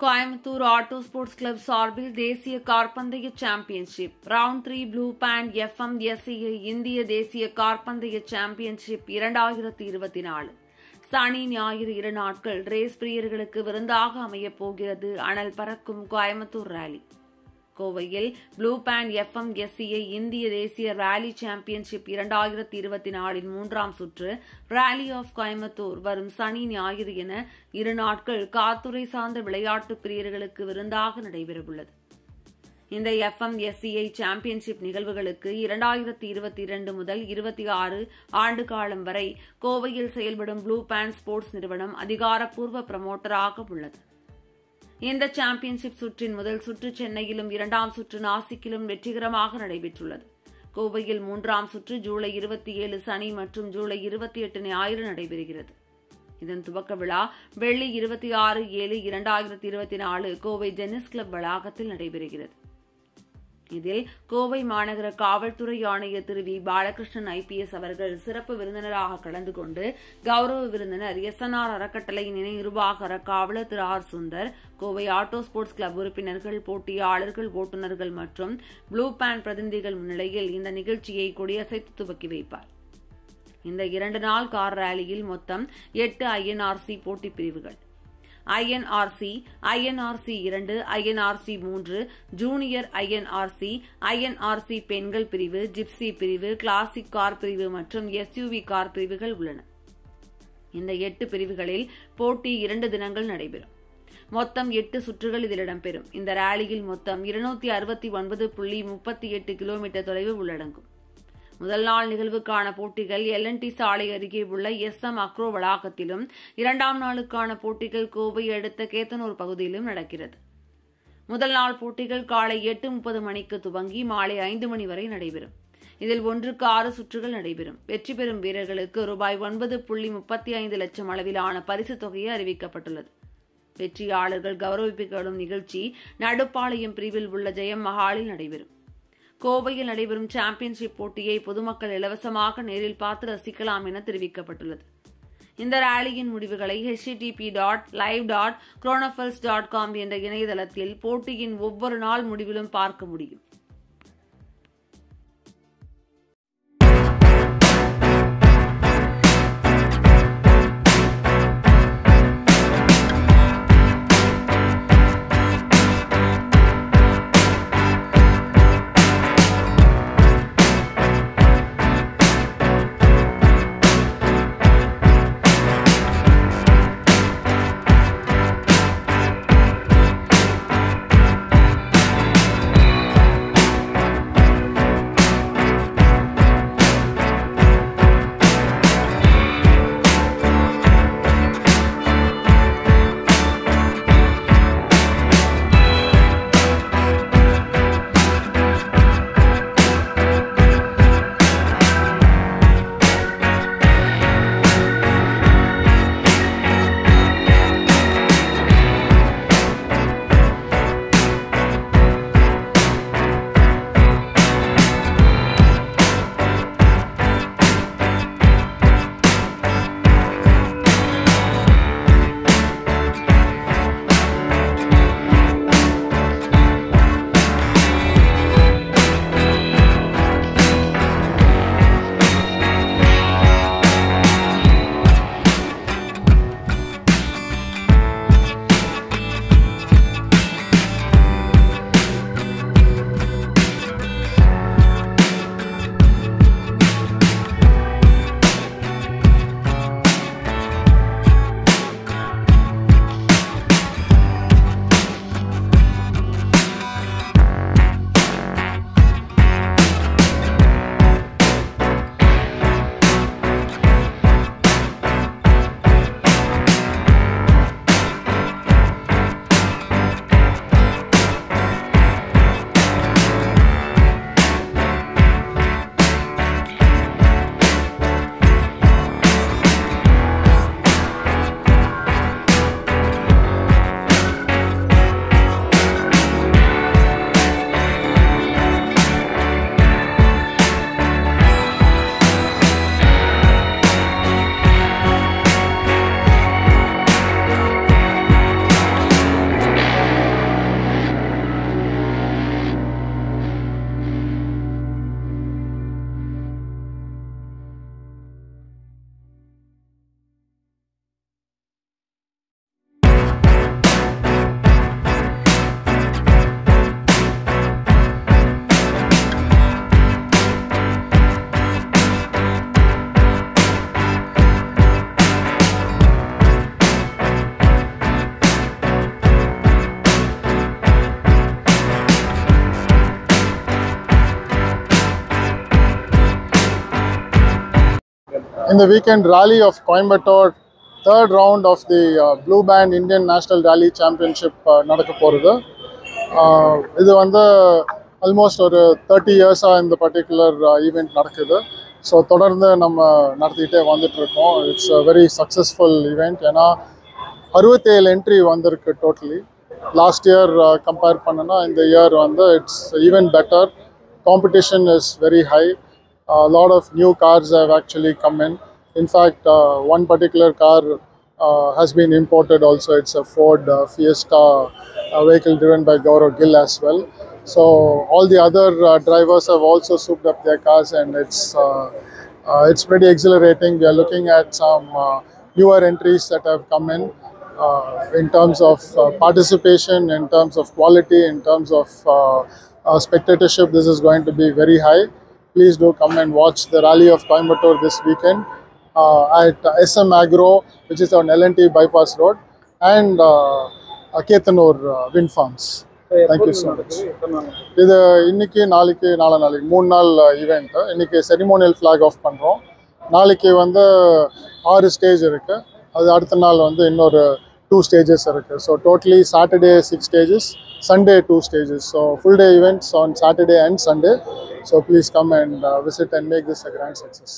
Coimbatore auto sports club சார்பில் தேசிய காற்பந்தய championship round 3 blue band FMSCA இந்திய தேசிய காற்பந்தய சாம்பியன்ஷிப் 2024 சனி ஞாயிறு 2 நாட்கள் ரேஸ் பிரியர்களுக்கு விருந்தாக அமையப் போகிறது. அனல் பறக்கும் கோயம்புத்தூர் ராலி. கோவையில் ப்ளூ பேண்ட் FMSCA இந்திய தேசிய ராலி சாம்பியன்ஷிப் 2024 மூன்றாம் சுற்று ராலி ஆஃப் கோயம்புத்தூர் வரும் சனி ஞாயிறு என 2 நாட்கள் காத்துறை சார்ந்த விளையாட்டு பிரியர்களுக்கு விருந்தாக நடைபெறவுள்ளது. இந்த FMSCA சாம்பியன்ஷிப் நிகழ்வுகளுக்கு 2022 முதல் 26 ஆண்டு காலம் வரை கோவையில் செயல்படும் ப்ளூ பேண்ட் ஸ்போர்ட்ஸ் நிறுவனம் அதிகாரப்பூர்வ பிரமோட்டராக உள்ளது. இந்த சாம்பியன்ஷிப் சுற்றின் முதல் சுற்று சென்னையிலும் 2ஆம் சுற்று நாசிக்கிலும் வெற்றிகரமாக நடைபெற்றுள்ளது. கோவையில் 3ஆம் சுற்று ஜூலை 27 சனி மற்றும் ஜூலை 28 ஞாயிறு நடைபெறுகிறது. இதன் துவக்க விழா வெள்ளி 26/7/2024 கோவை டென்னிஸ் கிளப் வளாகத்தில் நடைபெறுகிறது. இதில் கோவை மாநகர காவல்துறை ஆணையர் திரு வி. பாலகிருஷ்ணன் IPS அவர்கள் சிறப்பு விருந்தினராக கலந்து கொண்டு கௌரவ விருந்தினர் SNR அறக்கட்டளை இணை நிர்வாக காவலர் திரு R. Sundar, Kovai auto sports club உறுப்பினர்கள், போட்டியாளர்கள், ஓட்டுநர்கள் மற்றும் ப்ளூ பேண்ட் பிரதிநிதிகள் முன்னிலையில் இந்த நிகழ்ச்சியை கொடியசைத்து துவக்கி வைப்பார். இந்த 2 நாள் கார் ராலியில் மொத்தம் 8 INRC போட்டி பிரிவுகள் INRC, INRC 2, INRC 3, junior INRC, INRC பெண்கள் பிரிவு, ஜிப்சி பிரிவு, கிளாசிக் கார் பிரிவு மற்றும் SUV கார் பிரிவுகள் உள்ளன. இந்த 8 பிரிவுகளில் போட்டி 2 தினங்கள் நடைபெறும். மொத்தம் 8 சுற்றுகள் இதில் இடம்பெறும். இந்த ராலியில் மொத்தம் 269.38 கிலோமீட்டர் தொலைவு உள்ளடங்கும். முதல் நாள் நிகழ்வுக்கான போட்டிகள் LNT சாலை அருகே உள்ள SM அக்ரோ வளாகத்திலும், 2ஆம் நாளுக்கான போட்டிகள் கோவை அடுத்த கேத்தனூர் பகுதியிலும் நடக்கிறது. முதல் நாள் போட்டிகள் காலை 8:30 மணிக்கு துவங்கி மாலை 5 மணி வரை நடைபெறும். இதில் 1க்கு 6 சுற்றுகள் நடைபெறும். வெற்றி பெறும் வீரர்களுக்கு ரூபாய் 9.35 லட்சம் அளவிலான பரிசு தொகையை அறிவிக்கப்பட்டுள்ளது. வெற்றியாளர்கள் கௌரவிக்கப்படும் நிகழ்ச்சி நடுப்பாளையம் பிரிவில் உள்ள ஜெயம் மஹாலில் நடைபெறும். கோவையில் நடைபெறும் சாம்பியன்ஷிப் போட்டியை பொதுமக்கள் இலவசமாக நேரில் பார்த்து ரசிக்கலாம் என தெரிவிக்கப்பட்டுள்ளது. இந்த ராலியின் முடிவுகளை http.live.chronofels.com என்ற இணையதளத்தில் போட்டியின் ஒவ்வொரு நாள் முடிவிலும் பார்க்க முடியும். in the weekend rally of Coimbatore, third round of the Blue Band Indian National Rally Championship நடக்க போகிறது. இது வந்து ஆல்மோஸ்ட் ஒரு 30 இயர்ஸாக இந்த பர்டிகுலர் ஈவெண்ட் நடக்குது. ஸோ தொடர்ந்து நம்ம நடத்திக்கிட்டே வந்துட்டுருக்கோம். It's a very successful event. ஏன்னா 67 என்ட்ரி வந்திருக்கு டோட்டலி. லாஸ்ட் இயர் கம்பேர் பண்ணனா இந்த இயர் வந்து it's even better. Competition is very high. A lot of new cars have actually come in. In fact, one particular car has been imported also. It's a Ford Fiesta vehicle driven by Gaurav Gill as well. So all the other drivers have also souped up their cars, and it's pretty exhilarating. We are looking at some newer entries that have come in terms of participation, in terms of quality, in terms of spectatorship. This is going to be very high. Please do come and watch the Rally of Coimbatore this weekend at SM Agro, which is on L&T Bypass Road, and Ketanur Wind Farms. Thank you so much. இது இன்னைக்கு நாளைக்கு நாளைக்கு 3 நாள் event. இன்னைக்கு ceremonial flag of பண்ணுறோம். நாளைக்கு வந்து 6 stage இருக்குது. அது அடுத்த நாள் வந்து இன்னொரு 2 stages இருக்குது. So totally Saturday 6 stages, Sunday 2 stages. So full day events on Saturday and Sunday. So please come and visit and make this a grand success.